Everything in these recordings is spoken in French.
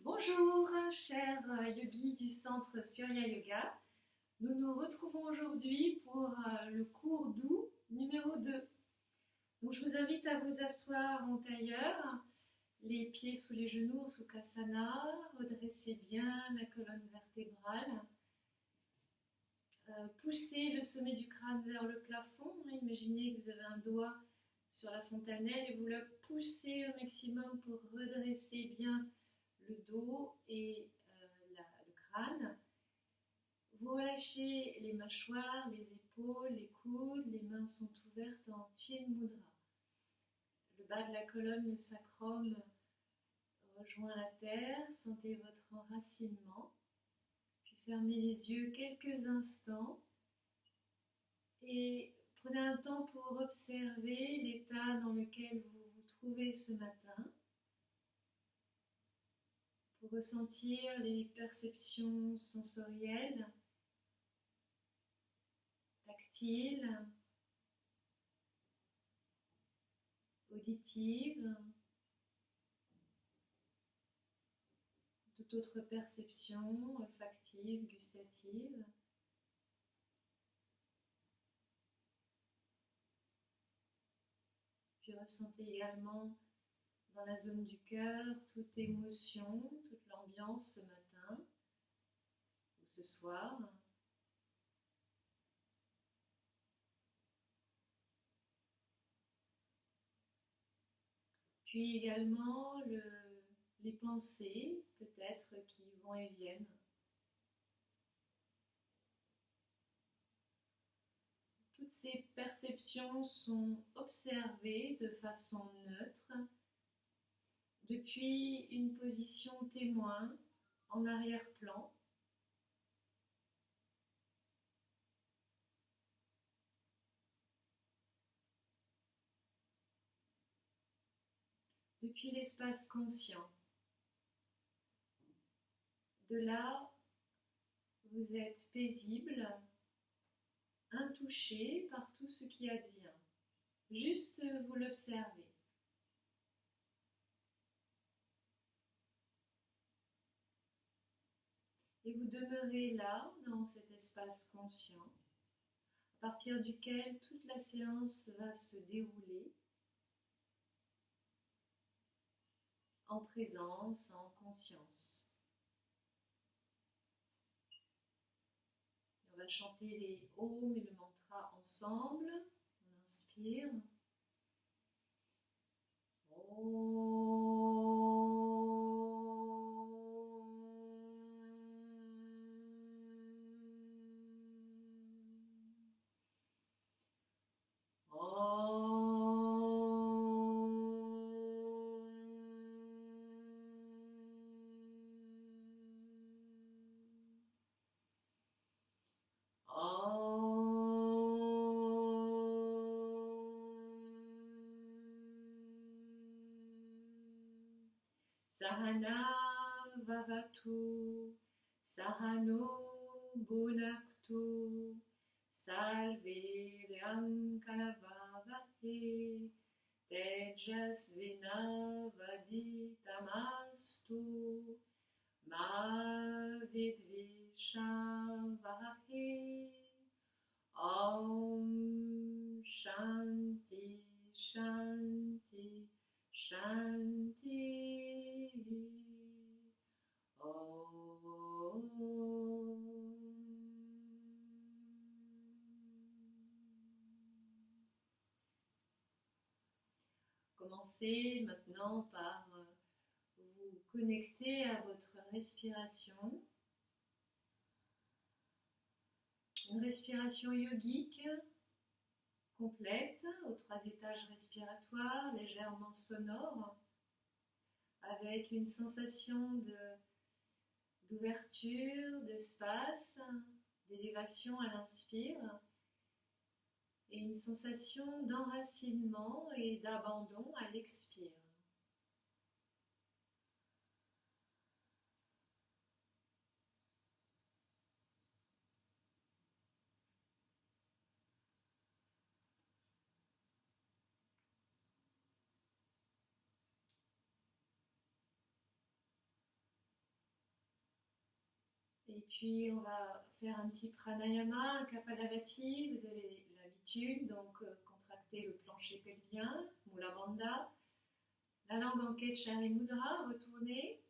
Bonjour, chers yogis du centre Surya Yoga. Nous nous retrouvons aujourd'hui pour le cours doux numéro 2. Donc, je vous invite à vous asseoir en tailleur, les pieds sous les genoux en Sukhasana, redressez bien la colonne vertébrale. Poussez le sommet du crâne vers le plafond. Imaginez que vous avez un doigt sur la fontanelle et vous le poussez au maximum pour redresser bien le dos et le crâne. Vous relâchez les mâchoires, les épaules, les coudes, les mains sont ouvertes en Chin Mudra. Le bas de la colonne, le sacrum rejoint la terre, sentez votre enracinement. Puis fermez les yeux quelques instants et prenez un temps pour observer l'état dans lequel vous vous trouvez ce matin, pour ressentir les perceptions sensorielles, tactiles, auditives, toute autre perception olfactive, gustative. Puis ressentez également dans la zone du cœur toute émotion, toute l'ambiance ce matin ou ce soir. Puis également les pensées peut-être qui vont et viennent. Toutes ces perceptions sont observées de façon neutre depuis une position témoin en arrière-plan. Depuis l'espace conscient. De là, vous êtes paisible, intouché par tout ce qui advient. Juste vous l'observez. Et vous demeurez là, dans cet espace conscient, à partir duquel toute la séance va se dérouler, en présence, en conscience. On va chanter les Om et le mantra ensemble. On inspire. Om. Sahana Vavatu, Sahano Bhunaktu, Salveryam Kalavavahe, Tejasvinavaditamastu, Ma Vidvishavahe, Om Shanti Shanti Shanti. Commencez maintenant par vous connecter à votre respiration. Une respiration yogique complète aux 3 étages respiratoires, légèrement sonore, avec une sensation d'ouverture, d'espace, d'élévation à l'inspire et une sensation d'enracinement et d'abandon à l'expire. Et puis on va faire un petit pranayama, un kapalabhati. Vous avez l'habitude, donc contracter le plancher pelvien, Mula Bandha. La langue en Ketchari Mudra, retournez.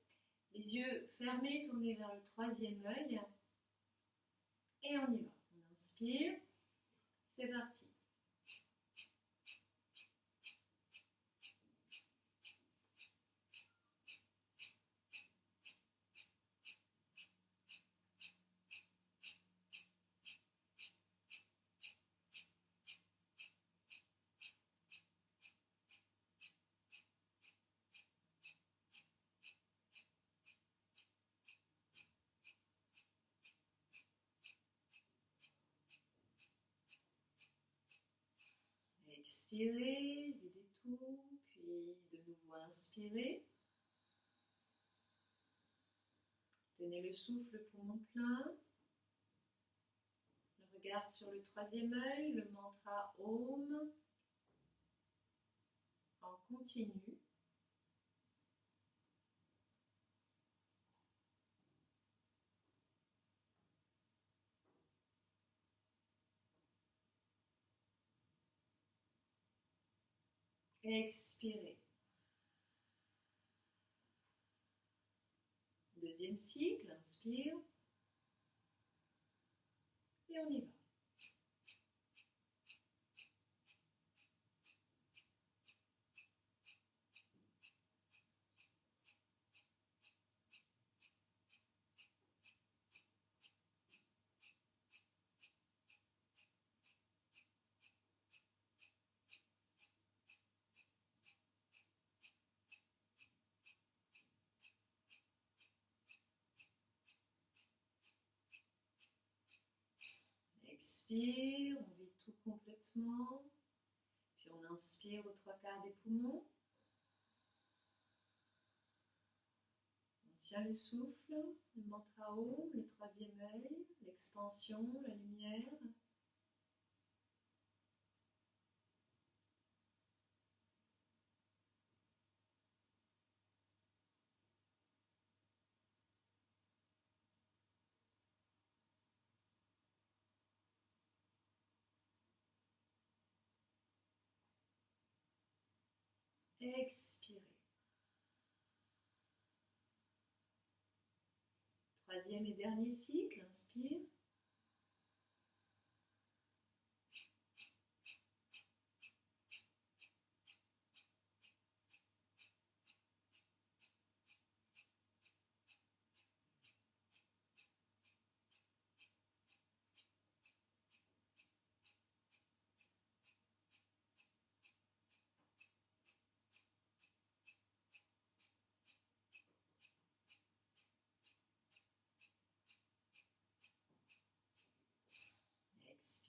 Les yeux fermés, tournés vers le troisième œil. Et on y va. On inspire. C'est parti. Expirez, videz tout, puis de nouveau inspirez. Tenez le souffle, poumon plein. Le regard sur le troisième œil, le mantra Om en continu. Expirez. Deuxième cycle, inspire. Et on y va. Expire, on vide tout complètement. Puis on inspire aux trois quarts des poumons. On tient le souffle, le mantra Om, le troisième œil, l'expansion, la lumière. Expirez. Troisième et dernier cycle, inspire.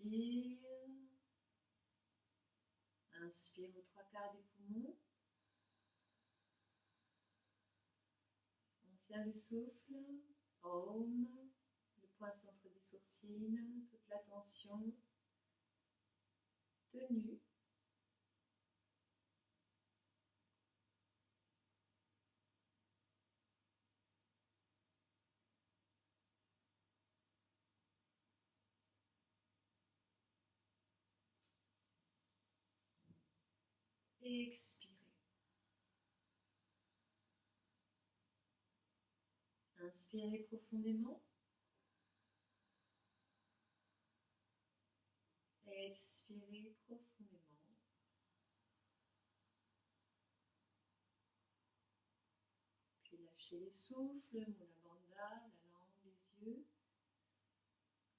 Expire. Inspire aux trois quarts des poumons. On tient le souffle. Om. Le point centre des sourcils. Toute la tension. Tenue. Et expirez. Inspirez profondément. Expirez profondément. Puis lâchez les souffles, Mula Bandha, la langue, les yeux.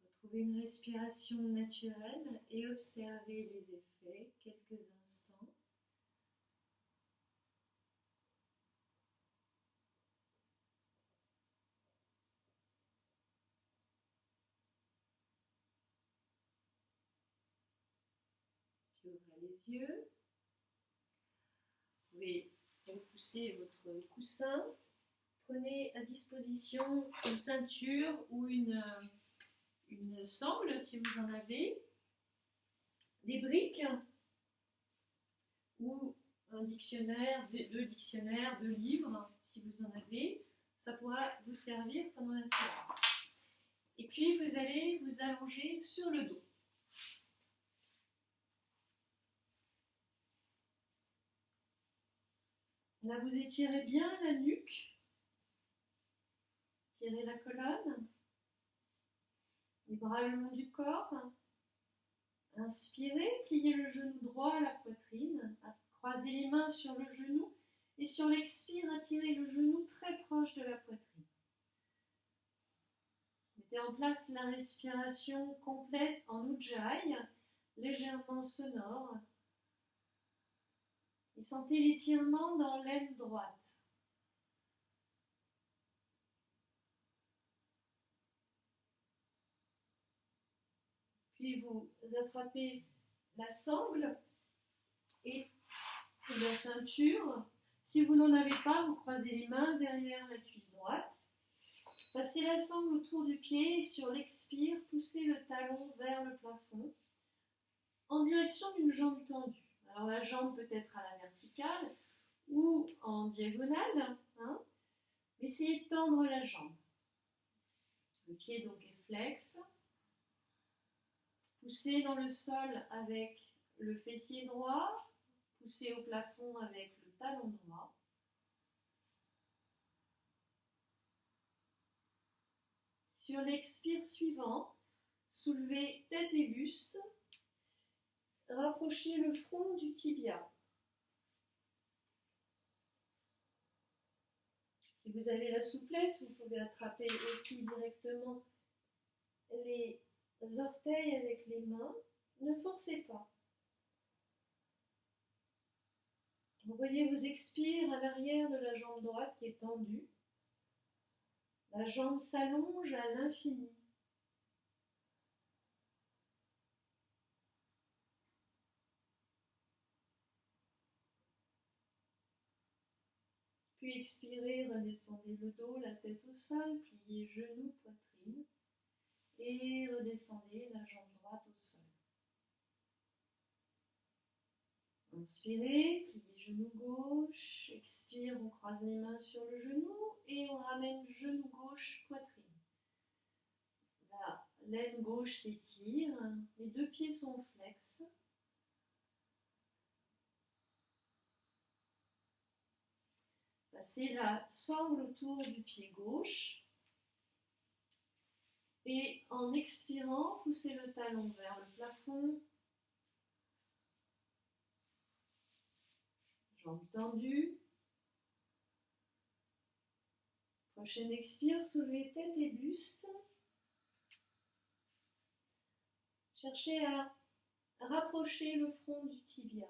Retrouvez une respiration naturelle et observez les effets quelques instants. Puis ouvrez les yeux. Vous pouvez repousser votre coussin. Prenez à disposition une ceinture ou une sangle si vous en avez, des briques ou un dictionnaire, deux dictionnaires, 2 livres si vous en avez. Ça pourra vous servir pendant la séance. Et puis vous allez vous allonger sur le dos. Là, vous étirez bien la nuque, tirez la colonne, les bras le long du corps. Inspirez, pliez le genou droit à la poitrine, croisez les mains sur le genou et sur l'expire, attirez le genou très proche de la poitrine. Mettez en place la respiration complète en Ujjayi, légèrement sonore. Et sentez l'étirement dans l'aine droite. Puis vous attrapez la sangle et la ceinture. Si vous n'en avez pas, vous croisez les mains derrière la cuisse droite. Passez la sangle autour du pied et sur l'expire, poussez le talon vers le plafond en direction d'une jambe tendue. Alors la jambe peut être à la verticale ou en diagonale. Essayez de tendre la jambe. Le pied donc est flex. Poussez dans le sol avec le fessier droit. Poussez au plafond avec le talon droit. Sur l'expire suivant, soulevez tête et buste. Rapprochez le front du tibia. Si vous avez la souplesse, vous pouvez attraper aussi directement les orteils avec les mains. Ne forcez pas. Vous voyez vos expires à l'arrière de la jambe droite qui est tendue. La jambe s'allonge à l'infini. Puis expirez, redescendez le dos, la tête au sol, pliez genoux, poitrine. Et redescendez la jambe droite au sol. Inspirez, pliez genou gauche. Expire, on croise les mains sur le genou et on ramène genou gauche, poitrine. La l'aine gauche s'étire, les deux pieds sont flex. Passez la sangle autour du pied gauche. Et en expirant, poussez le talon vers le plafond. Jambes tendues. Prochaine expire, soulevez tête et buste. Cherchez à rapprocher le front du tibia.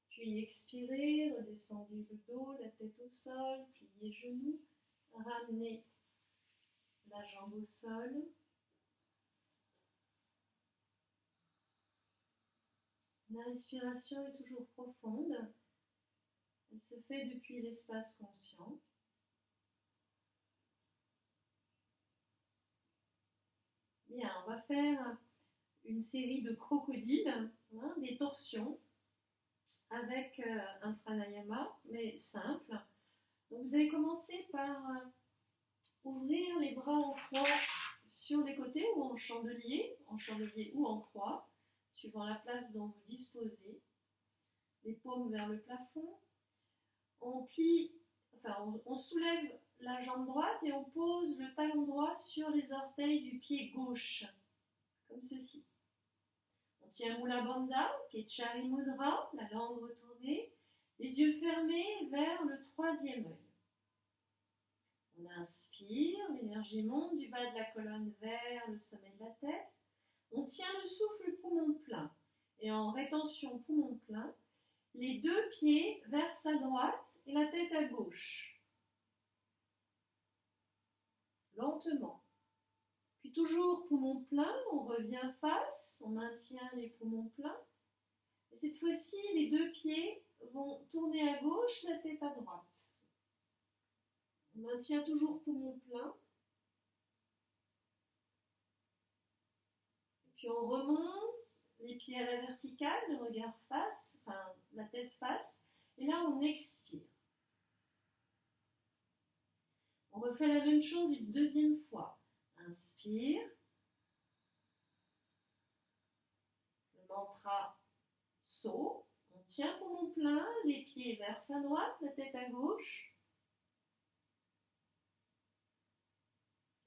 Puis expirez, redescendez le dos, la tête au sol, pliez genoux, ramenez la jambe au sol. La respiration est toujours profonde. Elle se fait depuis l'espace conscient. Bien, on va faire une série de crocodiles, des torsions, avec un pranayama, mais simple. Donc vous allez commencer par ouvrir les bras en croix sur les côtés ou en chandelier ou en croix, suivant la place dont vous disposez. Les paumes vers le plafond. On soulève la jambe droite et on pose le talon droit sur les orteils du pied gauche, comme ceci. On tient Mula Bandha, qui est Chari Mudra, la langue retournée, les yeux fermés vers le troisième œil. On inspire, l'énergie monte du bas de la colonne vers le sommet de la tête. On tient le souffle poumon plein. Et en rétention poumon plein, les deux pieds versent à droite et la tête à gauche. Lentement. Puis toujours poumon plein, on revient face, on maintient les poumons pleins. Et cette fois-ci, les deux pieds vont tourner à gauche, la tête à droite. On maintient toujours poumon plein. Et puis on remonte, les pieds à la verticale, le regard face, enfin la tête face. Et là, on expire. On refait la même chose une deuxième fois. Inspire. Le mantra saut. On tient poumon plein, les pieds vers sa droite, la tête à gauche.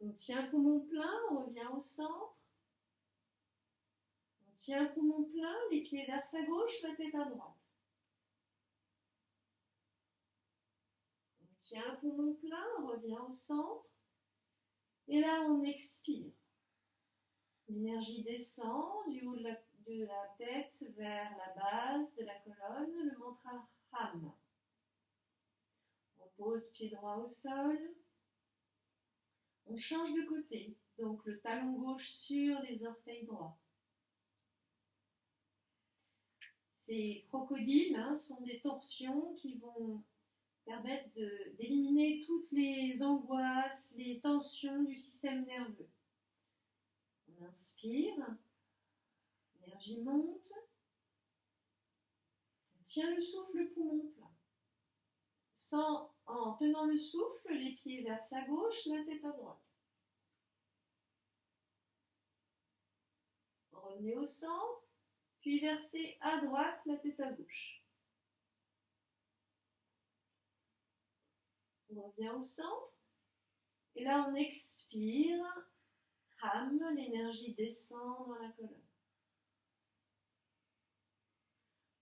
On tient poumon plein, on revient au centre. On tient poumon plein, les pieds vers sa gauche, la tête à droite. On tient poumon plein, on revient au centre. Et là, on expire. L'énergie descend du haut de la tête vers la base de la colonne, le mantra Ham. On pose pied droit au sol. On change de côté, donc le talon gauche sur les orteils droits. Ces crocodiles sont des torsions qui vont permettre d'éliminer toutes les angoisses, les tensions du système nerveux. On inspire, l'énergie monte, on tient le souffle poumon plein. En tenant le souffle, les pieds vers sa gauche, la tête à droite. Revenez au centre, puis versez à droite, la tête à gauche. On revient au centre, et là on expire, Ham, l'énergie descend dans la colonne.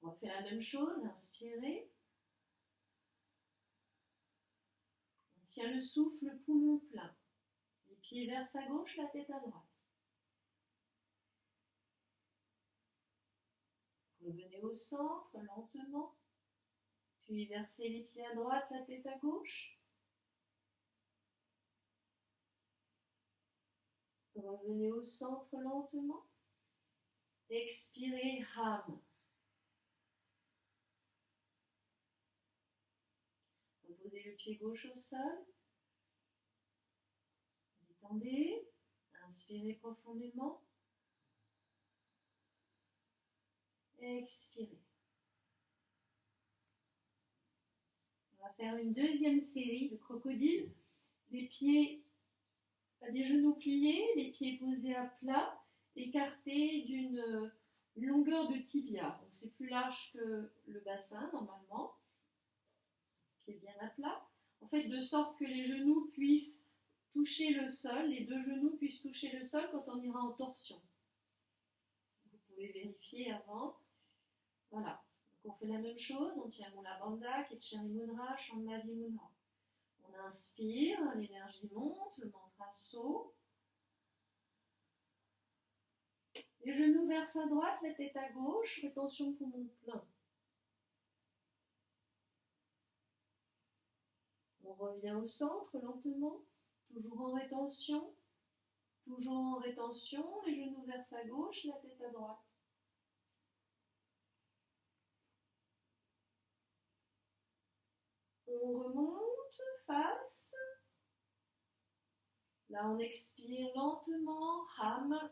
On refait la même chose, inspirez. On tient le souffle poumon plein. Les pieds vers sa gauche, la tête à droite. Revenez au centre lentement, puis versez les pieds à droite, la tête à gauche. Revenez au centre lentement. Expirez, Ham. Posez le pied gauche au sol. Détendez. Inspirez profondément. Expirez. On va faire une deuxième série de crocodiles. Les pieds à des genoux pliés, les pieds posés à plat, écartés d'une longueur de tibia. Donc c'est plus large que le bassin normalement. Pieds bien à plat. En fait, de sorte que les genoux puissent toucher le sol, les deux genoux puissent toucher le sol quand on ira en torsion. Vous pouvez vérifier avant. Voilà. Donc on fait la même chose. On tient Mula Bandha, Ketchari Mudra, Shambhavi Mudra. On inspire, l'énergie monte, le mantra saut. Les genoux vers sa droite, la tête à gauche, rétention poumon plein. On revient au centre lentement, toujours en rétention, les genoux vers sa gauche, la tête à droite. On remonte, face. Là, on expire lentement, Ham.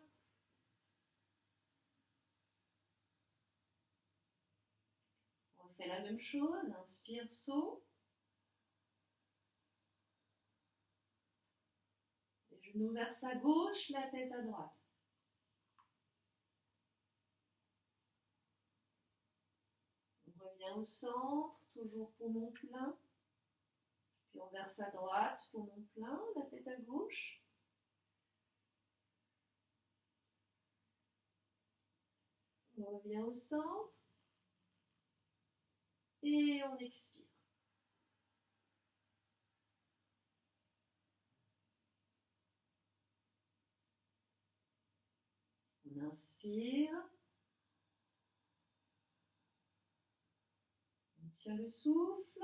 On fait la même chose, inspire, saut. Les genoux vers sa gauche, la tête à droite. On revient au centre, toujours poumon plein. Puis on verse à droite, poumon plein, la tête à gauche. On revient au centre. Et on expire. On inspire. On tient le souffle.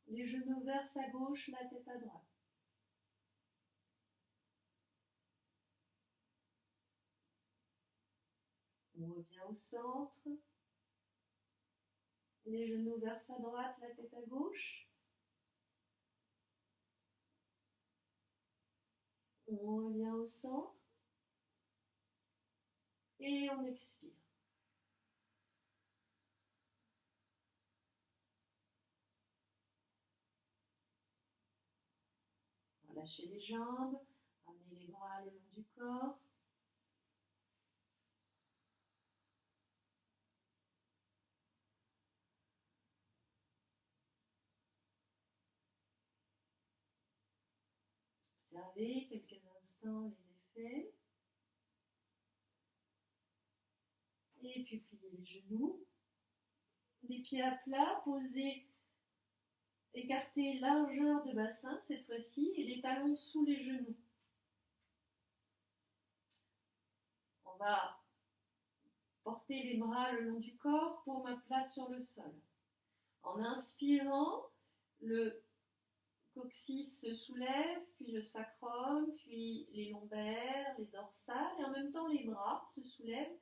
Les genoux vers sa gauche, la tête à droite. On revient au centre. Les genoux vers sa droite, la tête à gauche. On revient au centre. Et on expire. Relâchez les jambes, ramenez les bras le long du corps. Observez quelques instants les effets. Et puis pliez les genoux. Les pieds à plat, posés, écartés largeur de bassin cette fois-ci et les talons sous les genoux. On va porter les bras le long du corps, paume à plat sur le sol. En inspirant, le coccyx se soulève, puis le sacrum, puis les lombaires, les dorsales, et en même temps les bras se soulèvent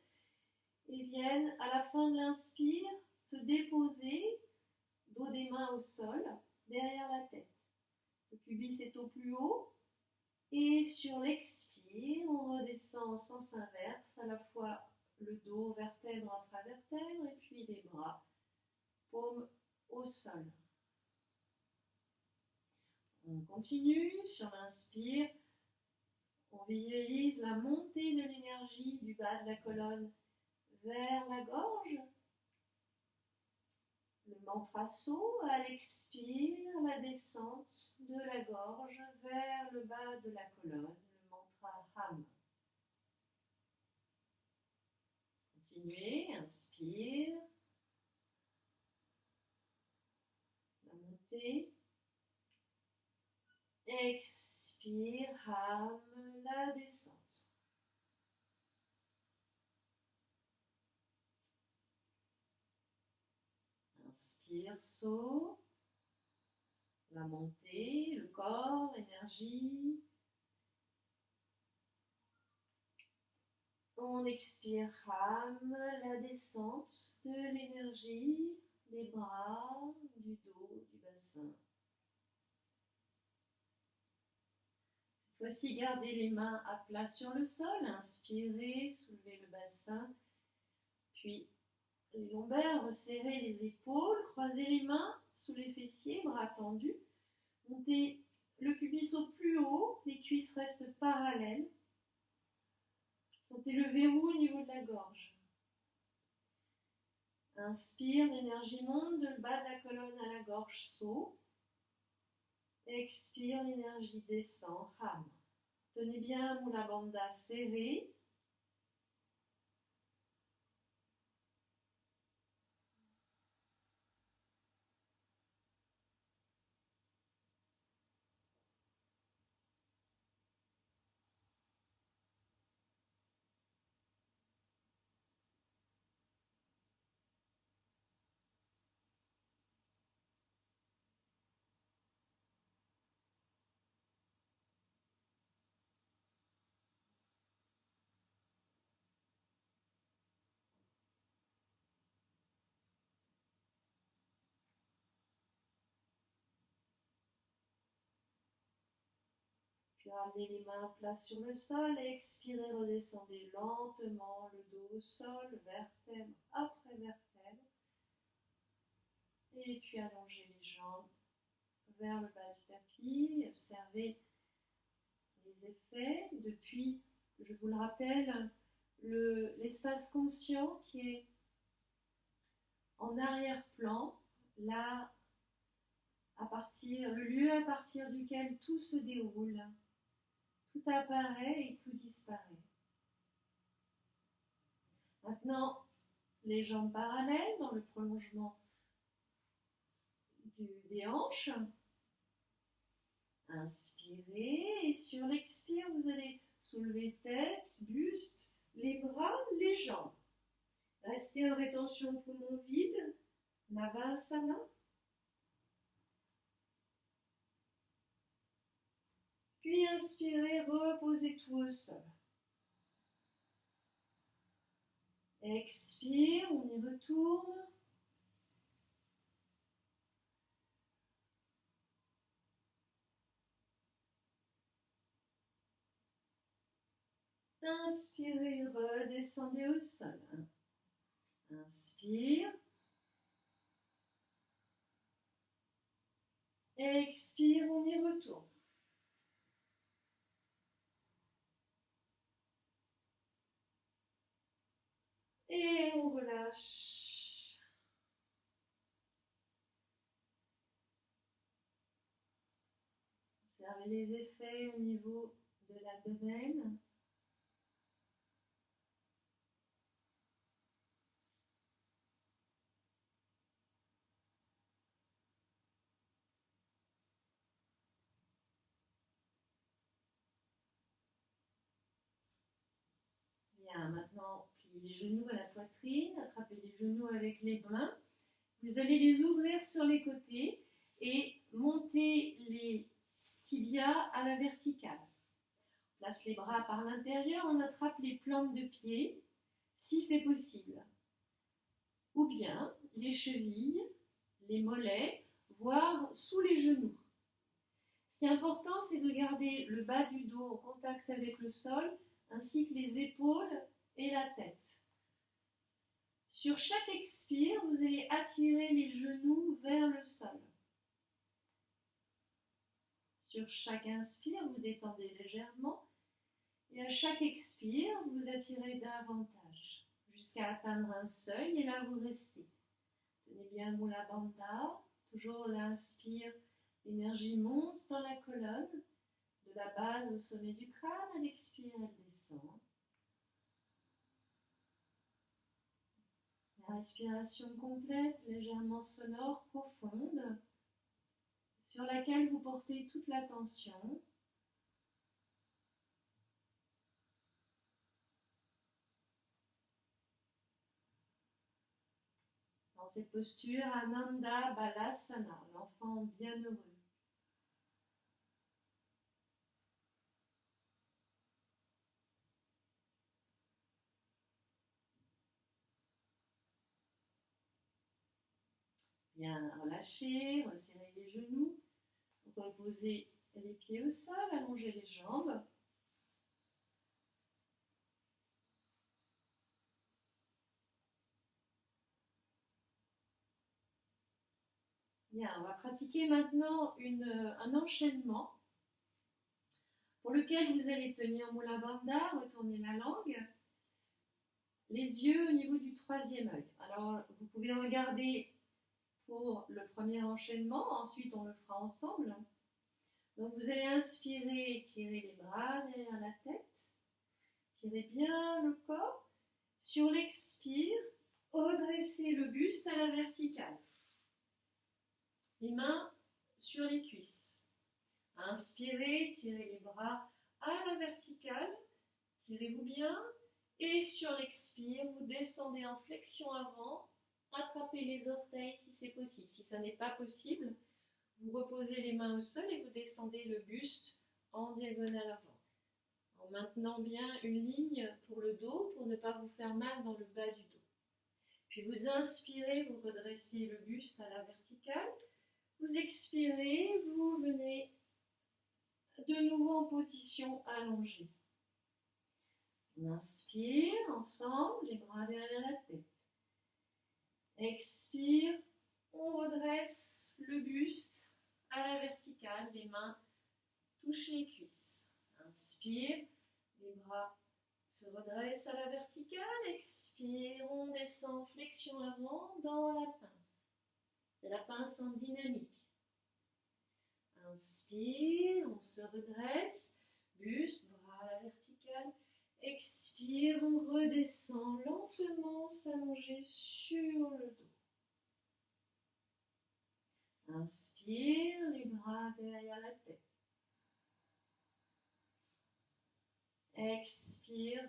et viennent à la fin de l'inspire se déposer, dos des mains au sol, derrière la tête. Le pubis est au plus haut et sur l'expire, on redescend en sens inverse, à la fois le dos, vertèbre après vertèbre, et puis les bras, paume au sol. On continue sur l'inspire. On visualise la montée de l'énergie du bas de la colonne vers la gorge. Le mantra So, à l'expire, la descente de la gorge vers le bas de la colonne, le mantra Ham. Continuez, inspire, la montée, expire, Ham, la descente. Inspire, So, la montée, le corps, l'énergie. On expire, Ham, la descente de l'énergie, des bras, du dos, du bassin. Cette fois-ci, gardez les mains à plat sur le sol. Inspirez, soulevez le bassin. Puis les lombaires, resserrez les épaules, croisez les mains sous les fessiers, bras tendus. Montez le pubis au plus haut, les cuisses restent parallèles. Sentez le verrou au niveau de la gorge. Inspire, l'énergie monte de le bas de la colonne à la gorge, So. Expire, l'énergie descend, Ham. Tenez bien Mula Bandha serré. Puis ramenez les mains à plat sur le sol et expirez, redescendez lentement le dos au sol, vertèbre après vertèbre. Et puis allongez les jambes vers le bas du tapis. Observez les effets depuis, je vous le rappelle, l'espace conscient qui est en arrière-plan, là, le lieu à partir duquel tout se déroule. Tout apparaît et tout disparaît. Maintenant, les jambes parallèles dans le prolongement des hanches. Inspirez et sur l'expire, vous allez soulever tête, buste, les bras, les jambes. Restez en rétention poumon vide, Navasana. Puis inspirez, reposez tout au sol. Expire, on y retourne. Inspirez, redescendez au sol. Inspire. Expire, on y retourne. Et on relâche. Observez les effets au niveau de l'abdomen. Bien, maintenant, pliez les genoux à la poitrine, attrapez les genoux avec les mains. Vous allez les ouvrir sur les côtés et monter les tibias à la verticale. On place les bras par l'intérieur, on attrape les plantes de pied, si c'est possible. Ou bien les chevilles, les mollets, voire sous les genoux. Ce qui est important, c'est de garder le bas du dos en contact avec le sol, ainsi que les épaules et la tête. Sur chaque expire, vous allez attirer les genoux vers le sol. Sur chaque inspire, vous détendez légèrement. Et à chaque expire, vous attirez davantage, jusqu'à atteindre un seuil, et là vous restez. Tenez bien Mula Bandha. Toujours l'inspire, l'énergie monte dans la colonne, de la base au sommet du crâne, à l'expire, elle descend. La respiration complète, légèrement sonore, profonde, sur laquelle vous portez toute l'attention. Dans cette posture, Ananda Balasana, l'enfant bienheureux. Bien relâchez, resserrez les genoux, reposez les pieds au sol, allongez les jambes. Bien, on va pratiquer maintenant un enchaînement pour lequel vous allez tenir Mula Bandha, retourner la langue, les yeux au niveau du troisième œil. Alors, vous pouvez regarder pour le premier enchaînement, ensuite on le fera ensemble. Donc vous allez inspirer, étirer les bras derrière la tête, tirez bien le corps. Sur l'expire, redressez le buste à la verticale. Les mains sur les cuisses. Inspirez, tirez les bras à la verticale, tirez-vous bien. Et sur l'expire, vous descendez en flexion avant, attrapez les orteils si c'est possible. Si ça n'est pas possible, vous reposez les mains au sol et vous descendez le buste en diagonale avant. En maintenant bien une ligne pour le dos, pour ne pas vous faire mal dans le bas du dos. Puis vous inspirez, vous redressez le buste à la verticale. Vous expirez, vous venez de nouveau en position allongée. On inspire ensemble, les bras derrière la tête. Expire, on redresse le buste à la verticale, les mains touchent les cuisses. Inspire, les bras se redressent à la verticale. Expire, on descend, flexion avant dans la pince. C'est la pince en dynamique. Inspire, on se redresse, buste, bras à la verticale. Expire, on redescend lentement, s'allonger sur le dos. Inspire, les bras derrière la tête. Expire,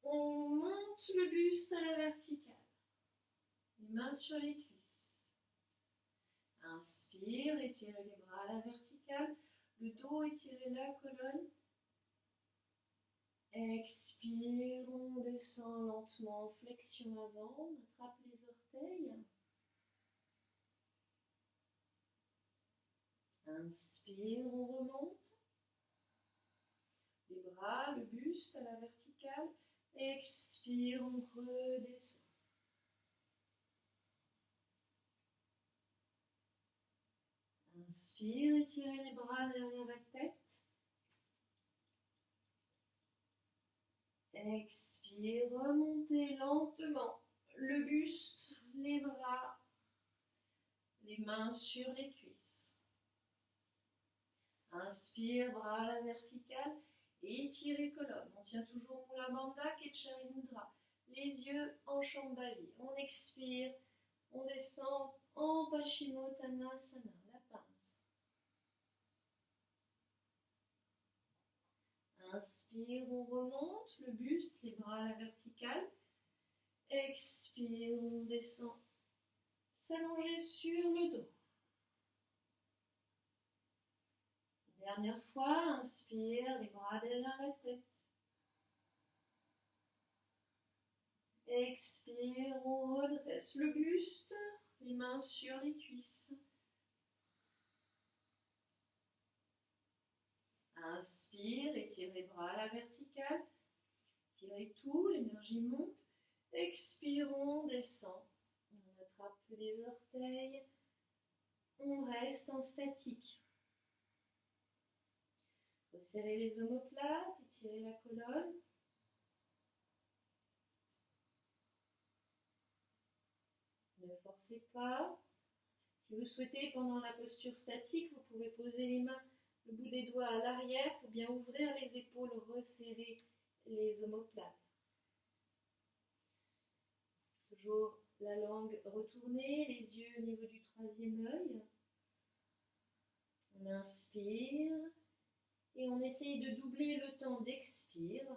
on monte le buste à la verticale. Les mains sur les cuisses. Inspire, étirez les bras à la verticale. Le dos, étirez la colonne. Expire, on descend lentement, flexion avant, on attrape les orteils. Inspire, on remonte. Les bras, le buste à la verticale. Expire, on redescend. Inspire, étirez les bras derrière la tête. Expire, remontez lentement le buste, les bras, les mains sur les cuisses. Inspire, bras à la verticale, étirez colonne. On tient toujours Mula Bandha, Ketchari Mudra. Les yeux en Shambhavi. On expire, on descend en Paschimottanasana, la pince. Inspire, on remonte le buste, les bras à la verticale. Expire, on descend. S'allonger sur le dos. Dernière fois, inspire, les bras derrière la tête. Expire, on redresse le buste, les mains sur les cuisses. Inspire, étire les bras à la verticale. Tirez tout, l'énergie monte. Expire, on descend. On attrape les orteils. On reste en statique. Resserrez les omoplates, étirez la colonne. Ne forcez pas. Si vous souhaitez, pendant la posture statique, vous pouvez poser les mains, le bout des doigts à l'arrière pour bien ouvrir les épaules, resserrer les omoplates. Toujours la langue retournée, les yeux au niveau du troisième œil. On inspire et on essaye de doubler le temps d'expire.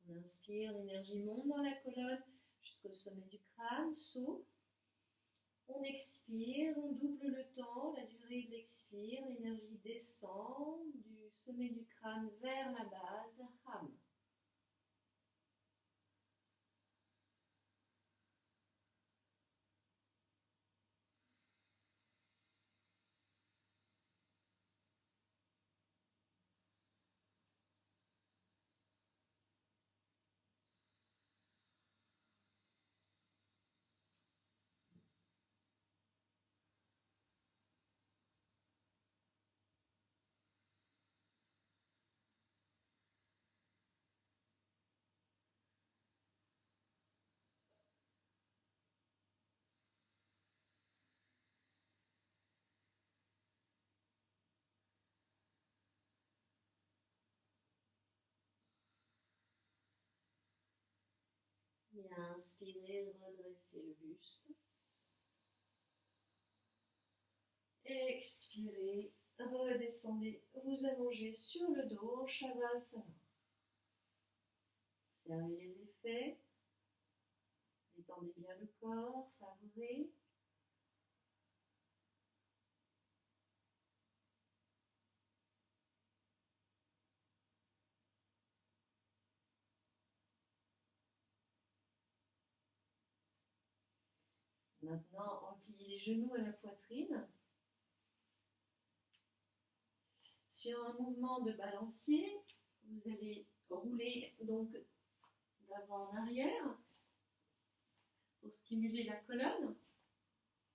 On inspire, l'énergie monte dans la colonne jusqu'au sommet du crâne, saut. On expire, on double le temps, la durée de l'expire, l'énergie descend du sommet du crâne vers la base, Ham. Bien, inspirez, redressez le buste. Expirez, redescendez, vous allongez sur le dos en Shavasana. Observez les effets. Détendez bien le corps, savourez. Maintenant, repliez les genoux à la poitrine. Sur un mouvement de balancier, vous allez rouler donc d'avant en arrière pour stimuler la colonne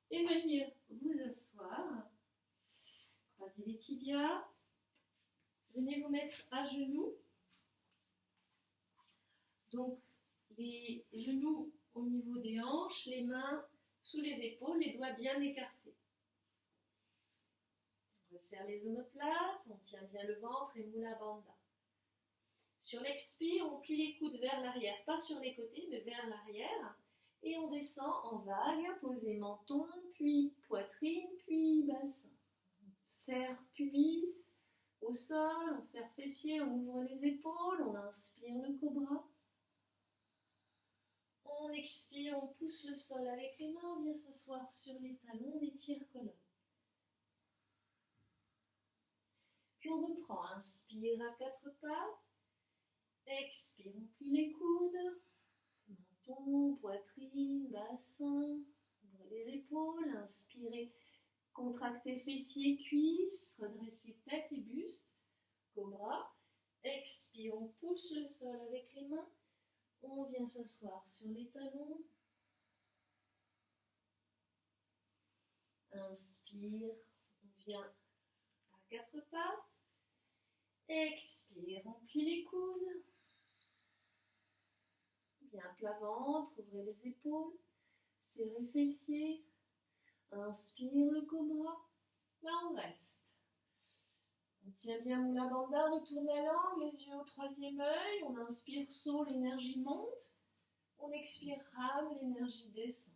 et venir vous asseoir. Croisez les tibias. Venez vous mettre à genoux. Donc, les genoux au niveau des hanches, les mains sous les épaules, les doigts bien écartés. On resserre les omoplates, on tient bien le ventre et Mula Bandha. Sur l'expire, on plie les coudes vers l'arrière, pas sur les côtés, mais vers l'arrière. Et on descend en vague, posez menton, puis poitrine, puis bassin. On serre pubis au sol, on serre fessier, on ouvre les épaules, on inspire le cobra. On expire, on pousse le sol avec les mains, on vient s'asseoir sur les talons, on étire colonne. Puis on reprend, inspire à quatre pattes, expire, on plie les coudes, menton, poitrine, bassin, ouvrez les épaules, inspirez, Contractez fessiers, cuisses, redressez tête et buste, cobra. Expire, on pousse le sol avec les mains. On vient s'asseoir sur les talons. Inspire, on vient à quatre pattes. Expire, on plie les coudes. Bien plat ventre, ouvrez les épaules. Serrez fessiers. Inspire le cobra. Là, on reste. On tient bien Mula Bandha, retourne la langue, les yeux au troisième œil. On inspire saut, l'énergie monte. On expire rame, l'énergie descend.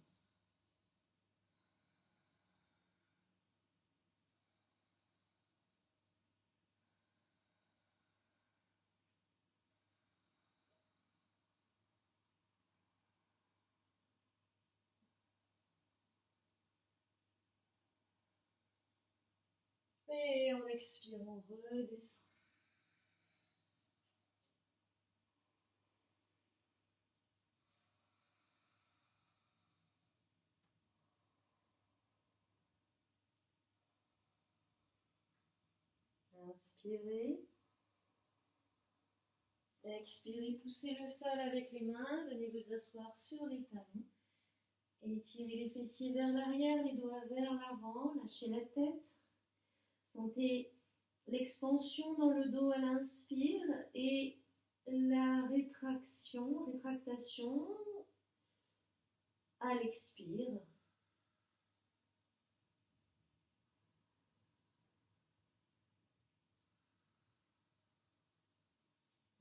Et on expire, on redescend. Inspirez. Expirez, poussez le sol avec les mains. Venez vous asseoir sur les talons. Étirez les fessiers vers l'arrière, les doigts vers l'avant. Lâchez la tête. Sentez l'expansion dans le dos à l'inspire et la rétractation à l'expire.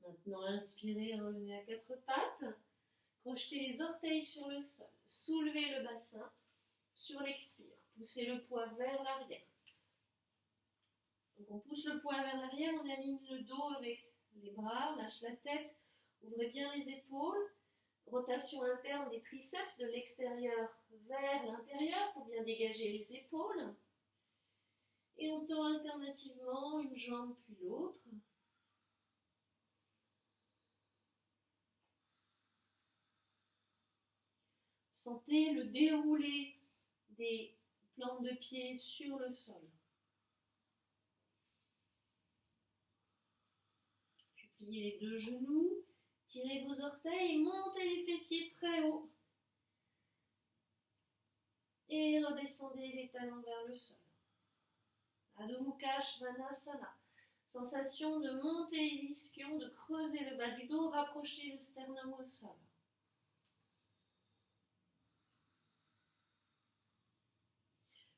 Maintenant, inspirez, revenez à quatre pattes. Crochetez les orteils sur le sol. Soulevez le bassin sur l'expire. Poussez le poids vers l'arrière. Donc on pousse le poids vers l'arrière, on aligne le dos avec les bras, on lâche la tête, ouvrez bien les épaules. Rotation interne des triceps de l'extérieur vers l'intérieur pour bien dégager les épaules. Et on tend alternativement une jambe puis l'autre. Sentez le déroulé des plantes de pied sur le sol. Puis pliez les deux genoux, tirez vos orteils et montez les fessiers très haut. Et redescendez les talons vers le sol. Adho Mukha Svanasana. Sensation de monter les ischions, de creuser le bas du dos, rapprocher le sternum au sol.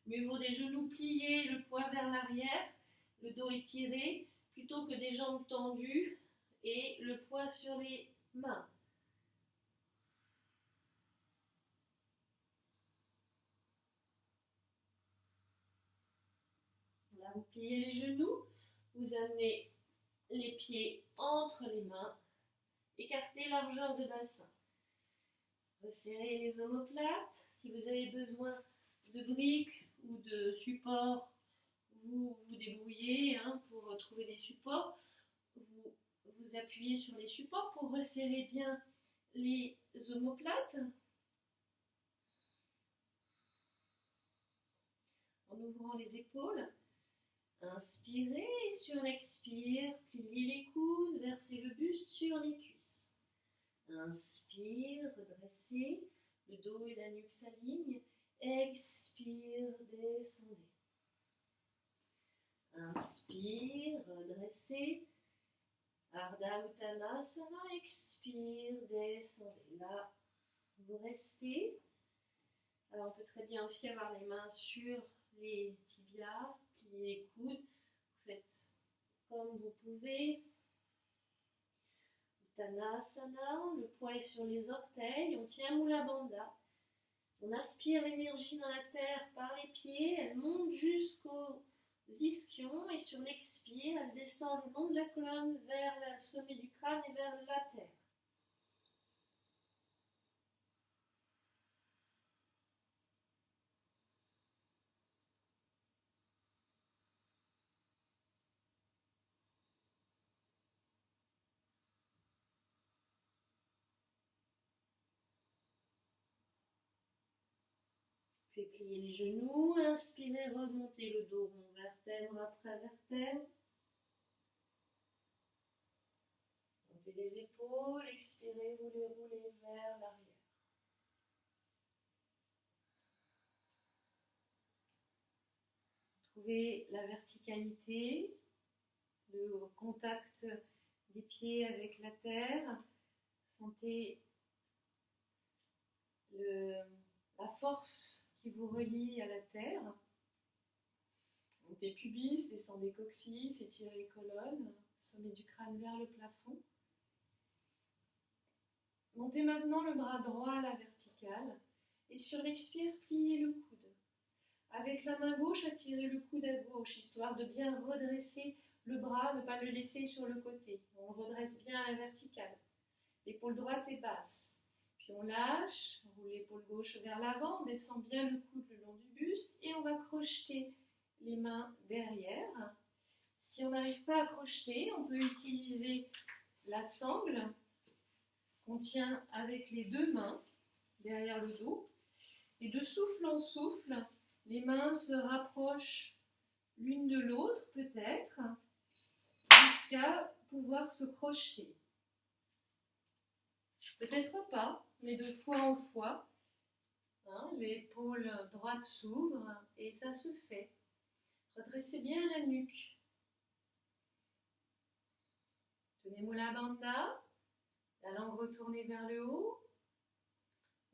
Mieux des genoux pliés, le poids vers l'arrière, le dos étiré, plutôt que des jambes tendues et le poids sur les mains. Là, vous pliez les genoux, vous amenez les pieds entre les mains, écartez largeur de bassin. Resserrez les omoplates. Si vous avez besoin de briques ou de supports, vous vous débrouillez pour trouver des supports. Vous vous appuyez sur les supports pour resserrer bien les omoplates. En ouvrant les épaules. Inspirez et sur l'expire, pliez les coudes, versez le buste sur les cuisses. Inspire, redressez, le dos et la nuque s'alignent. Expire, descendez. Inspire, redressez. Ardha Uttanasana, expire, descendez. Là, vous restez. Alors, on peut très bien aussi avoir les mains sur les tibias, plier les coudes. Vous faites comme vous pouvez. Uttanasana, le poids est sur les orteils. On tient Mula Bandha. On aspire l'énergie dans la terre par les pieds. Elle monte jusqu'aux ischions et sur l'expire, elle descend le long de la colonne vers le sommet du crâne et vers la terre. Puis plier les genoux, inspirez, remontez le dos rond, vertèbre après vertèbre. Montez les épaules, expirez, vous les roulez vers l'arrière. Trouvez la verticalité, le contact des pieds avec la terre. Sentez la force qui vous relie à la terre. Montez pubis, descendez coccyx, étirez colonne, sommet du crâne vers le plafond. Montez maintenant le bras droit à la verticale et sur l'expire, pliez le coude. Avec la main gauche, attirez le coude à gauche, histoire de bien redresser le bras, ne pas le laisser sur le côté. On redresse bien à la verticale. L'épaule droite est basse. Puis on lâche, on roule l'épaule gauche vers l'avant, on descend bien le coude le long du buste et on va crocheter les mains derrière. Si on n'arrive pas à crocheter, on peut utiliser la sangle qu'on tient avec les deux mains derrière le dos. Et de souffle en souffle, les mains se rapprochent l'une de l'autre peut-être, jusqu'à pouvoir se crocheter. Peut-être pas, mais de fois en fois, l'épaule droite s'ouvre et ça se fait. Redressez bien la nuque. Tenez Mula Bandha, la langue retournée vers le haut,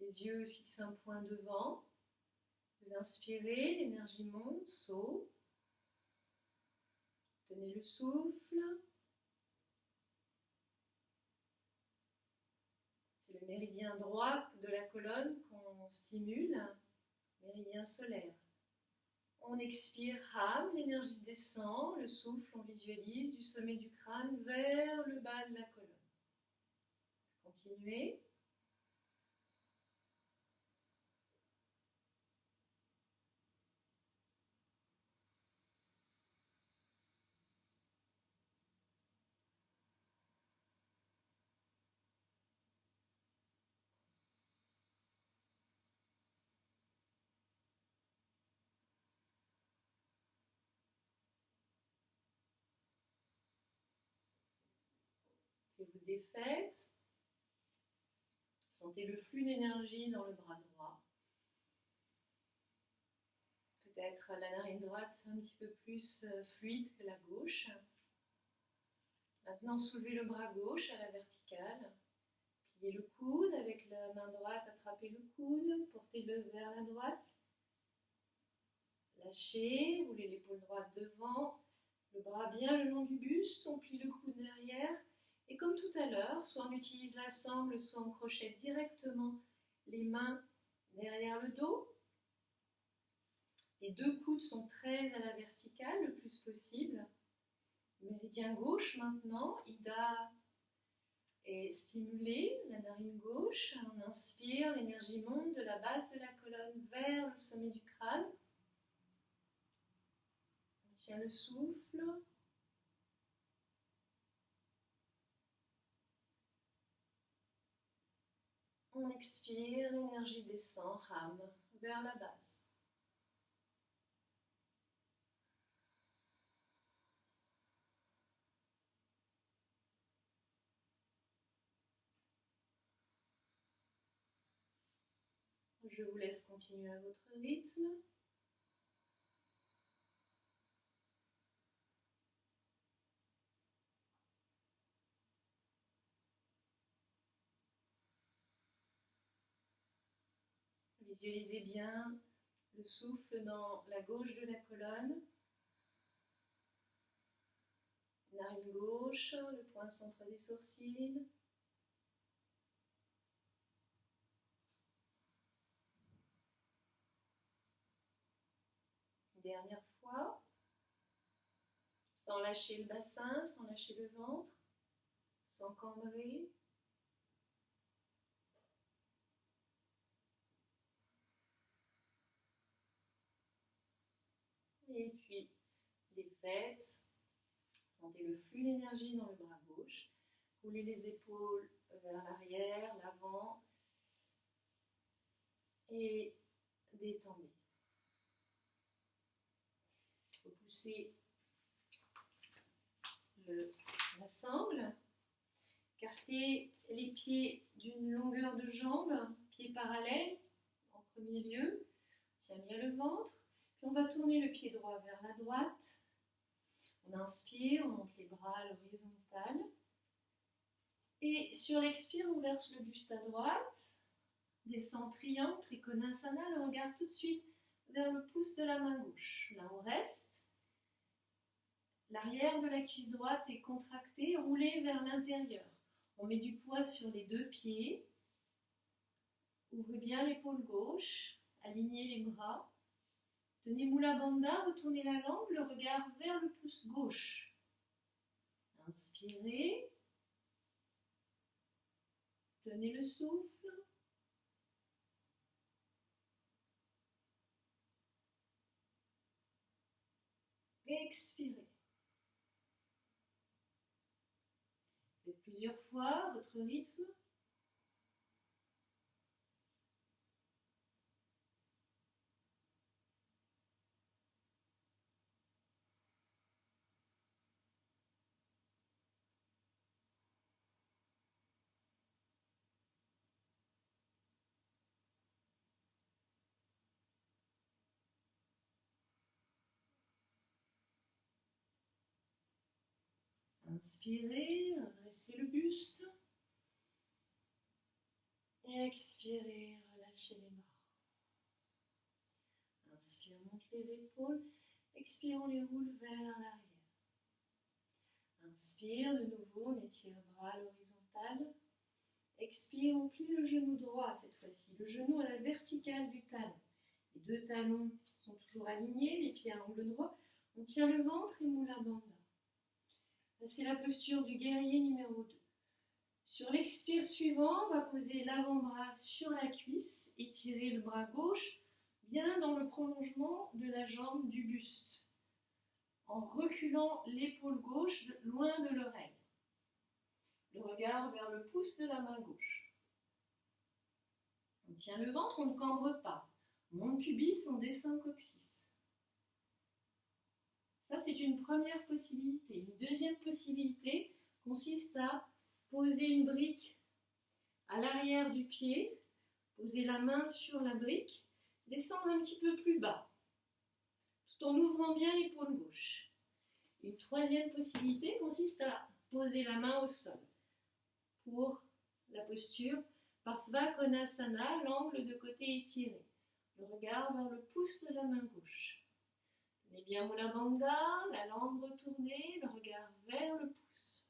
les yeux fixent un point devant. Vous inspirez, l'énergie monte, saute. Tenez le souffle. C'est le méridien droit de la colonne qu'on stimule, méridien solaire. On expire, Ham, l'énergie descend, le souffle, on visualise du sommet du crâne vers le bas de la colonne. Continuez. Et vous défaites. Sentez le flux d'énergie dans le bras droit. Peut-être la narine droite un petit peu plus fluide que la gauche. Maintenant, soulevez le bras gauche à la verticale. Pliez le coude avec la main droite, attrapez le coude, portez-le vers la droite. Lâchez, roulez l'épaule droite devant, le bras bien le long du buste, on plie le coude derrière. Et comme tout à l'heure, soit on utilise la sangle, soit on crochette directement les mains derrière le dos. Les deux coudes sont très à la verticale le plus possible. Méridien gauche maintenant, Ida est stimulé, la narine gauche. On inspire, l'énergie monte de la base de la colonne vers le sommet du crâne. On tient le souffle. On expire, l'énergie descend, Ham, vers la base. Je vous laisse continuer à votre rythme. Visualisez bien le souffle dans la gauche de la colonne. Narine gauche, le point centre des sourcils. Dernière fois. Sans lâcher le bassin, sans lâcher le ventre, sans cambrer. Et puis, les fêtes. Sentez le flux d'énergie dans le bras gauche. Roulez les épaules vers l'arrière, l'avant. Et détendez. Repoussez la sangle. Écartez les pieds d'une longueur de jambe, pieds parallèles en premier lieu. Tiens bien le ventre. Puis on va tourner le pied droit vers la droite. On inspire, on monte les bras à l'horizontale. Et sur l'expire, on verse le buste à droite. Descend triangle, Trikonasana, le regard tout de suite vers le pouce de la main gauche. Là, on reste. L'arrière de la cuisse droite est contractée, roulée vers l'intérieur. On met du poids sur les deux pieds. Ouvrez bien l'épaule gauche. Alignez les bras. Tenez Mula Bandha, retournez la langue, le regard vers le pouce gauche. Inspirez. Tenez le souffle. Expirez. Faites plusieurs fois votre rythme. Inspirez, redressez le buste. Et expirez, relâchez les bras. Inspire, monte les épaules. Expire, on les roule vers l'arrière. Inspire, de nouveau, on étire les bras à l'horizontale. Expire, on plie le genou droit cette fois-ci. Le genou à la verticale du talon. Les deux talons sont toujours alignés, les pieds à l'angle droit. On tient le ventre et Mula Bandha. C'est la posture du guerrier numéro 2. Sur l'expire suivant, on va poser l'avant-bras sur la cuisse, étirer le bras gauche bien dans le prolongement de la jambe du buste, en reculant l'épaule gauche loin de l'oreille. Le regard vers le pouce de la main gauche. On tient le ventre, on ne cambre pas. On monte pubis, on descend coccyx. Ça, c'est une première possibilité. Une deuxième possibilité consiste à poser une brique à l'arrière du pied, poser la main sur la brique, descendre un petit peu plus bas, tout en ouvrant bien l'épaule gauche. Une troisième possibilité consiste à poser la main au sol pour la posture Parsva Konasana, l'angle de côté étiré. Le regard vers le pouce de la main gauche. Tenez bien Mula Bandha, la langue retournée, le regard vers le pouce.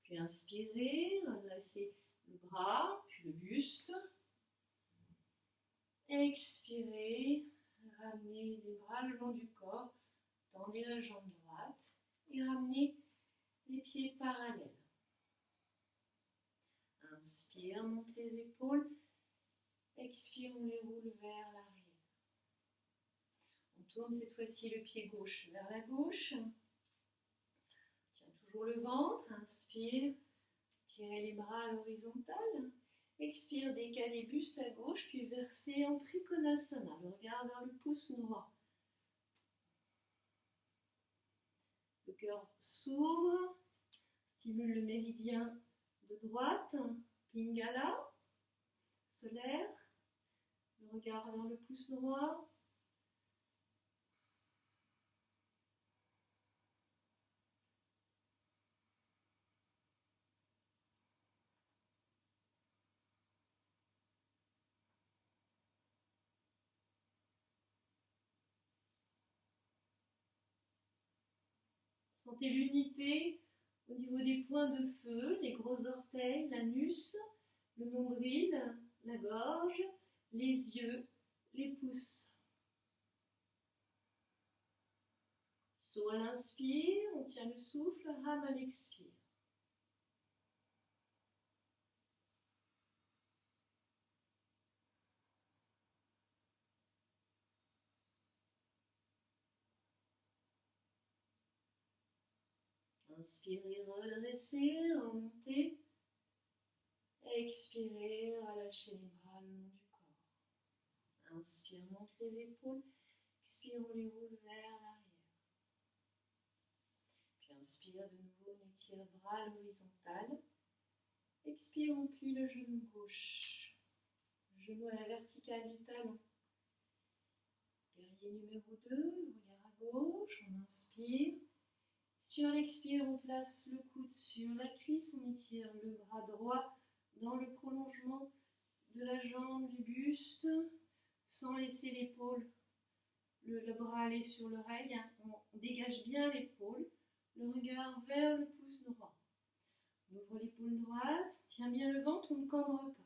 Puis inspirez, redressez le bras, puis le buste. Expirez, ramenez les bras le long du corps, tendez la jambe droite et ramenez les pieds parallèles. Inspire, monte les épaules. Expire, on les roule vers l'arrière. On tourne cette fois-ci le pied gauche vers la gauche. Tiens toujours le ventre. Inspire, tirez les bras à l'horizontale. Expire, décalez buste à gauche, puis versez en Trikonasana, le regard vers le pouce droit. Le cœur s'ouvre, stimule le méridien de droite, Pingala, solaire, le regard vers le pouce droit. Sentez l'unité au niveau des points de feu, les gros orteils, l'anus, le nombril, la gorge, les yeux, les pouces. Saut à l'inspire, on tient le souffle, Ram à l'expire. Inspirez, redressez, remontez. Expirez, relâchez les bras le long du corps. Inspire, monte les épaules. Expire, on les roule vers l'arrière. Puis inspire de nouveau, on étire bras à l'horizontale. Expire, on plie le genou gauche. Le genou à la verticale du talon. Guerrier numéro 2, regard à gauche, on inspire. Sur l'expire, on place le coude sur la cuisse, on étire le bras droit dans le prolongement de la jambe, du buste, sans laisser l'épaule, le bras aller sur l'oreille. On dégage bien l'épaule, le regard vers le pouce droit. On ouvre l'épaule droite, tient bien le ventre, on ne cambre pas.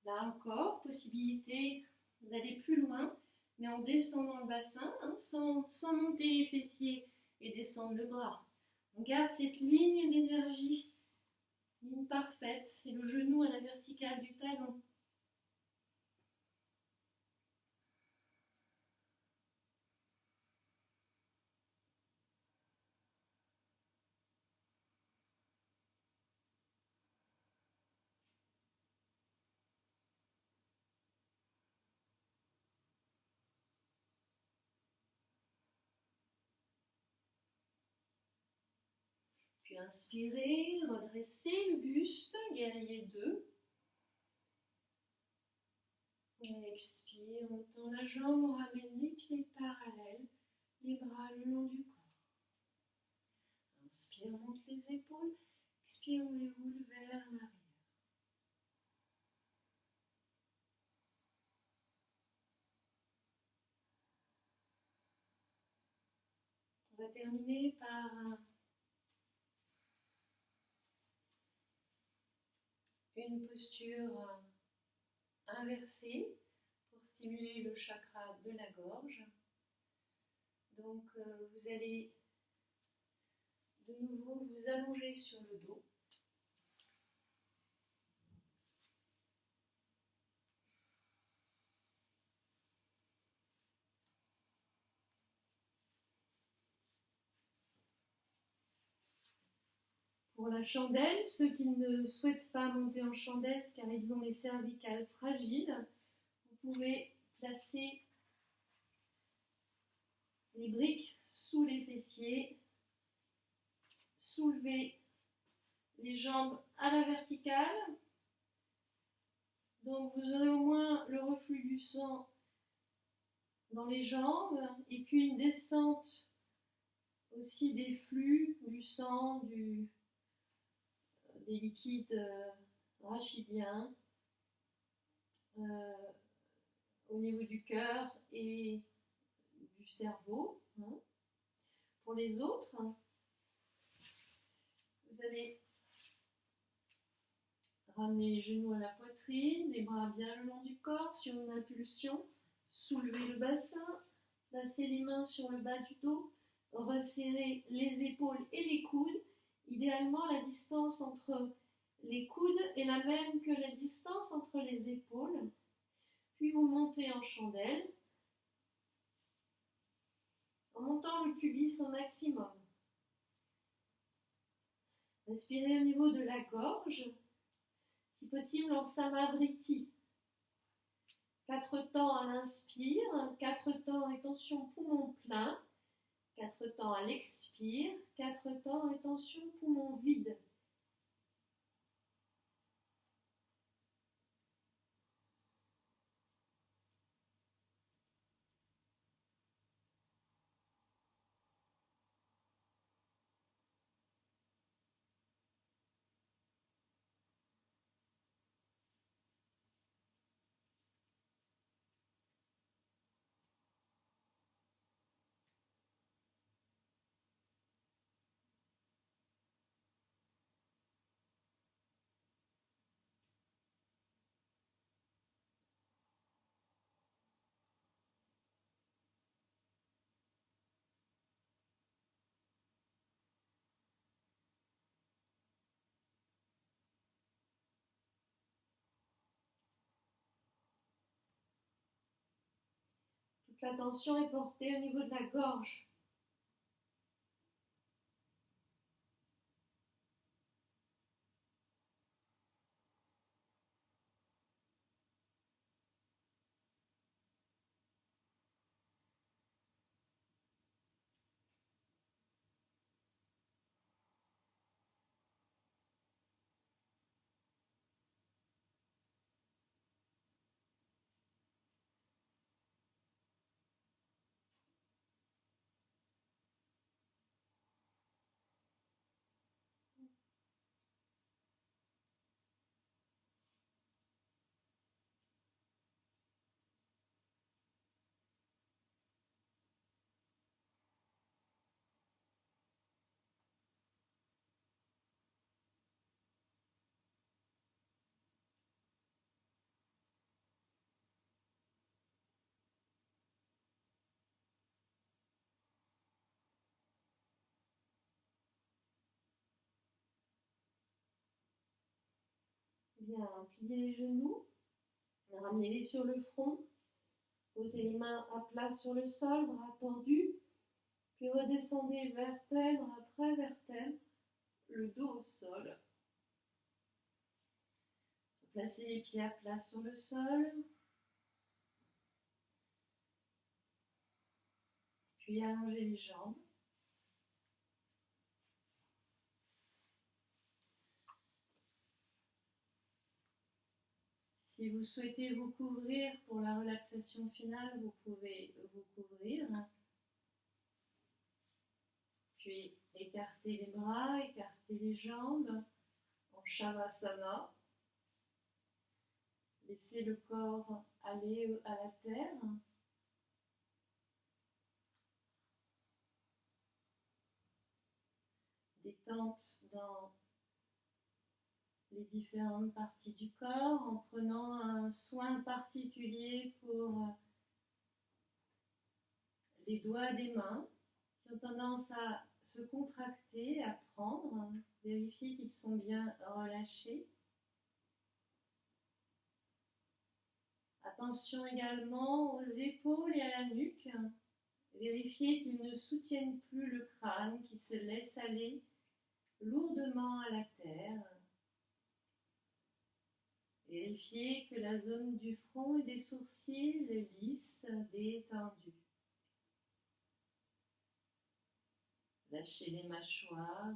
Là encore, possibilité d'aller plus loin, mais en descendant le bassin, sans monter les fessiers et descendre le bras. On garde cette ligne d'énergie, ligne parfaite, et le genou à la verticale du talon. Puis inspirez, redressez le buste, guerrier 2. Expire, on tend la jambe, on ramène les pieds parallèles, les bras le long du corps. Inspire, monte les épaules. Expire, on les roule vers l'arrière. On va terminer par une posture inversée pour stimuler le chakra de la gorge. Donc vous allez de nouveau vous allonger sur le dos. Pour la chandelle, ceux qui ne souhaitent pas monter en chandelle car ils ont les cervicales fragiles, vous pouvez placer les briques sous les fessiers, soulever les jambes à la verticale. Donc vous aurez au moins le reflux du sang dans les jambes et puis une descente aussi des flux, du sang, des liquides rachidiens au niveau du cœur et du cerveau. Pour les autres, vous allez ramener les genoux à la poitrine, les bras bien le long du corps sur une impulsion, soulever le bassin, placer les mains sur le bas du dos, resserrer les épaules et les coudes. Idéalement, la distance entre les coudes est la même que la distance entre les épaules. Puis vous montez en chandelle, en montant le pubis au maximum. Respirez au niveau de la gorge, si possible en Samavriti. 4 temps à l'inspire, 4 temps rétention poumon plein, 4 temps à l'expire, 4 temps rétention poumon vide. Toute l'attention est portée au niveau de la gorge. Bien, pliez les genoux, ramenez-les sur le front, posez les mains à plat sur le sol, bras tendus, puis redescendez vertèbre après vertèbre, le dos au sol. Placez les pieds à plat sur le sol, puis allongez les jambes. Si vous souhaitez vous couvrir pour la relaxation finale, vous pouvez vous couvrir. Puis écartez les bras, écartez les jambes en Shavasana. Laissez le corps aller à la terre. Détente dans les différentes parties du corps en prenant un soin particulier pour les doigts des mains qui ont tendance à se contracter, à prendre. Vérifiez qu'ils sont bien relâchés. Attention également aux épaules et à la nuque. Vérifiez qu'ils ne soutiennent plus le crâne, qu'ils se laissent aller lourdement à la terre. Vérifiez que la zone du front et des sourcils est lisse, détendue. Lâchez les mâchoires,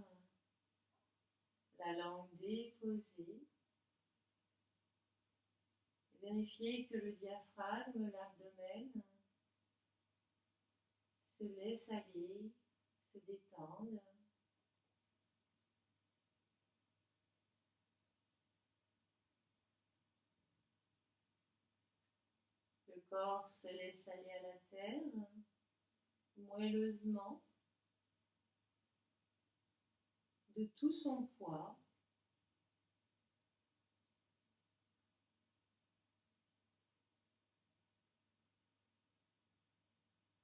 la langue déposée. Vérifiez que le diaphragme, l'abdomen, se laisse aller, se détendre. Le corps se laisse aller à la terre, moelleusement, de tout son poids.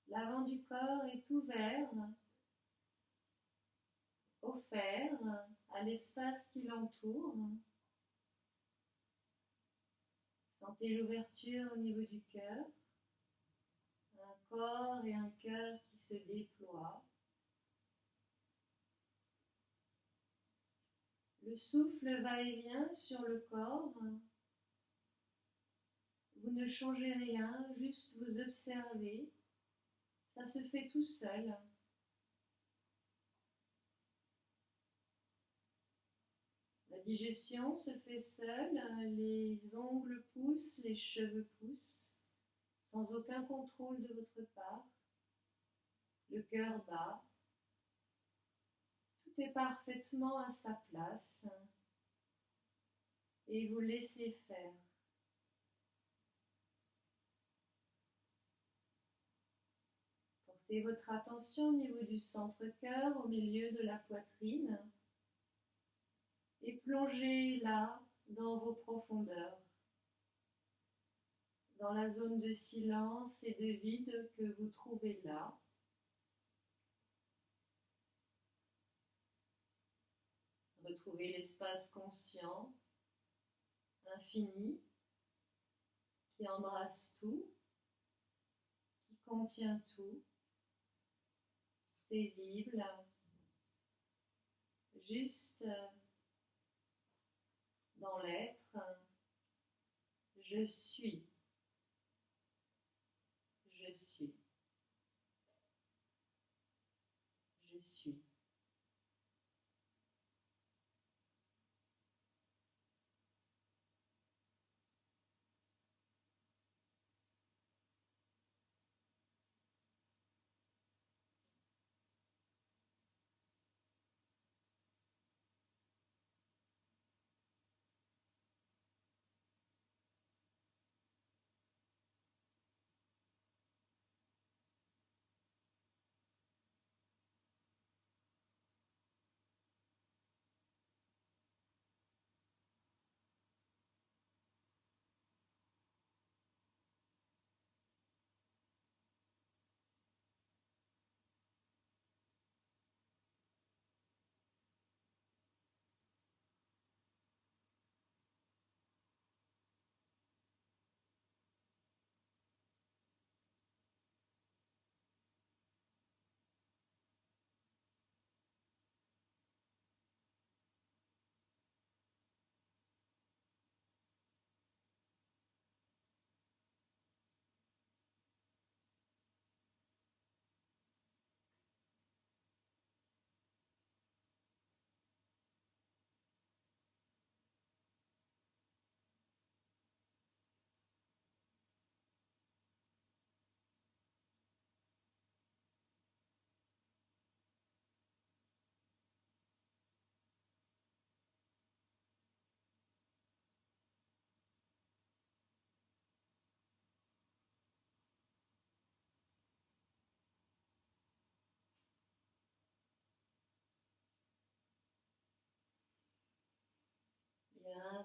L'avant du corps est ouvert, offert à l'espace qui l'entoure. Sentez l'ouverture au niveau du cœur, un corps et un cœur qui se déploient. Le souffle va et vient sur le corps. Vous ne changez rien, juste vous observez. Ça se fait tout seul. La digestion se fait seule, les ongles poussent, les cheveux poussent, sans aucun contrôle de votre part. Le cœur bat. Tout est parfaitement à sa place et vous laissez faire. Portez votre attention au niveau du centre-cœur, au milieu de la poitrine et plongez là dans vos profondeurs, dans la zone de silence et de vide que vous trouvez là. Retrouvez l'espace conscient, infini, qui embrasse tout, qui contient tout, paisible, juste dans l'être. Je suis, je suis, je suis.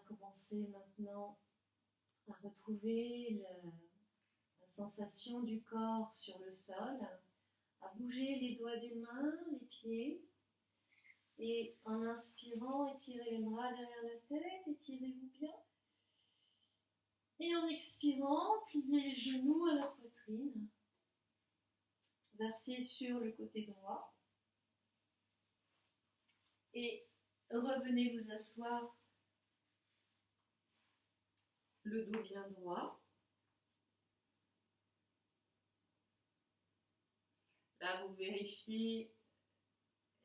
commencer maintenant à retrouver la sensation du corps sur le sol, à bouger les doigts des mains, les pieds. Et en inspirant, étirez les bras derrière la tête, étirez-vous bien. Et en expirant, pliez les genoux à la poitrine. Versez sur le côté droit. Et revenez vous asseoir, le dos bien droit. Là, vous vérifiez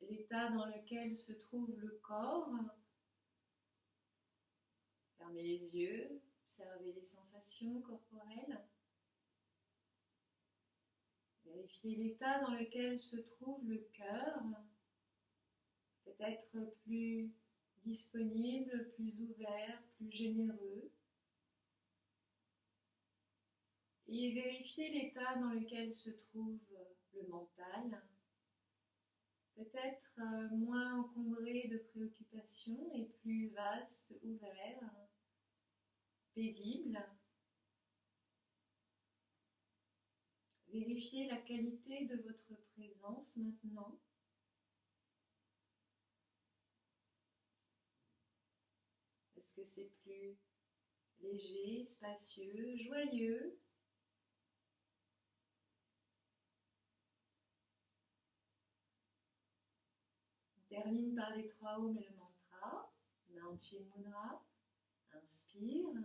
l'état dans lequel se trouve le corps. Fermez les yeux, observez les sensations corporelles. Vérifiez l'état dans lequel se trouve le cœur. Peut-être plus disponible, plus ouvert, plus généreux. Et vérifiez l'état dans lequel se trouve le mental. Peut-être moins encombré de préoccupations et plus vaste, ouvert, paisible. Vérifiez la qualité de votre présence maintenant. Est-ce que c'est plus léger, spacieux, joyeux? On termine par les 3 Om et le mantra. Nanchi Mudra. Inspire.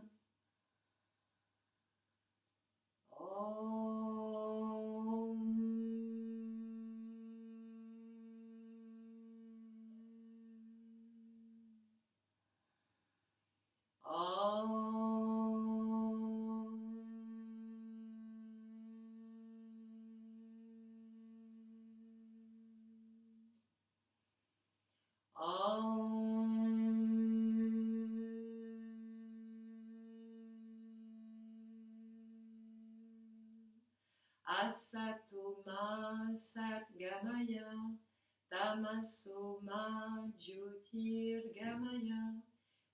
Asatoma Satgamaya, Tamasoma Jyotirgamaya,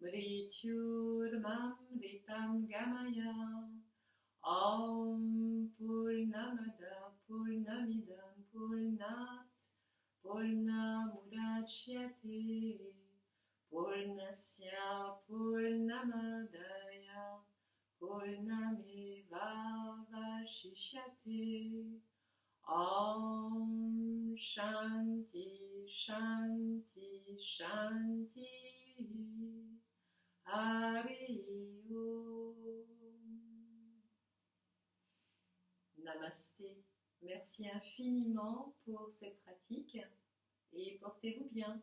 Mrityurmamritam Gamaya. Om Purnamada Purnamidam Purnat Purnamudachyate Purnasya Purnamadaya Purnameva Vashishyate. Om Shanti Shanti Shanti. Hari Om. Namasté. Merci infiniment pour cette pratique et portez-vous bien.